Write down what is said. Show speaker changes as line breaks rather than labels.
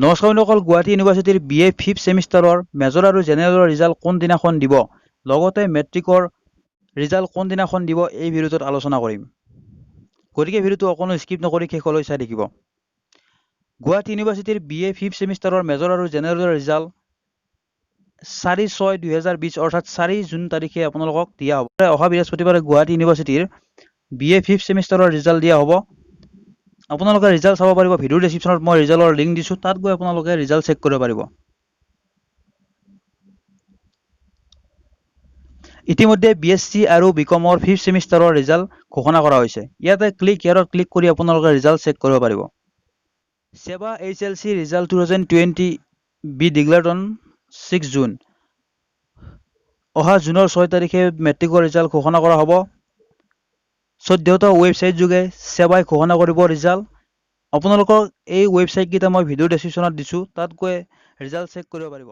নমস্কাৰ বন্ধুসকল, গুৱাহাটী ইউনিভাৰ্চিটিৰ BA 5th ছেমিষ্টাৰৰ মেজৰ আৰু জেনেৰেলৰ ৰিজাল্ট কোনদিনাখন দিব, লগতে মেট্ৰিকৰ ৰিজাল্ট কোনদিনাখন দিব, এই ভিডিঅ'টোত আলোচনা কৰিম। গতিকে ভিডিঅ'টো অকণো স্কিপ নকৰি শেষলৈ চাই থাকিব। গুৱাহাটী ইউনিভাৰ্চিটিৰ BA 5th ছেমিষ্টাৰৰ মেজৰ আৰু জেনেৰেলৰ ৰিজাল্ট 4/6/2020 অৰ্থাৎ 4 জুন তাৰিখে আপোনালোকক দিয়া হ'ব। অহা বৃহস্পতিবাৰে গুৱাহাটী ইউনিভাৰ্চিটিৰ BA 5th ছেমিষ্টাৰৰ ৰিজাল্ট দিয়া হ'ব। আপোনালোকে ৰিজাল্ট চাব পাৰিব। ভিডিঅ' ডেছক্ৰিপশ্যনত মই ৰিজাল্টৰ লিংক দিছোঁ, তাত গৈ আপোনালোকে ৰিজাল্ট চেক কৰিব পাৰিব। ইতিমধ্যে BSc আৰু BCom-ৰ 5th ছেমিষ্টাৰৰ ৰিজাল্ট ঘোষণা কৰা হৈছে। ইয়াতে ইয়াত ক্লিক কৰি আপোনালোকে ৰিজাল্ট চেক কৰিব পাৰিব। সেৱা HLC result 2020 be declared on 6 June. অহা জুনৰ 6 তাৰিখে মেট্ৰিকৰ ৰিজাল্ট ঘোষণা কৰা হ'ব। 14টা ৱেবছাইট যোগে সেৱাই ঘোষণা কৰিব ৰিজাল্ট। আপোনালোকক এই ৱেবছাইটকেইটা মই ভিডিঅ' ডেছক্ৰিপশ্যনত দিছোঁ, তাত গৈ ৰিজাল্ট চেক কৰিব পাৰিব।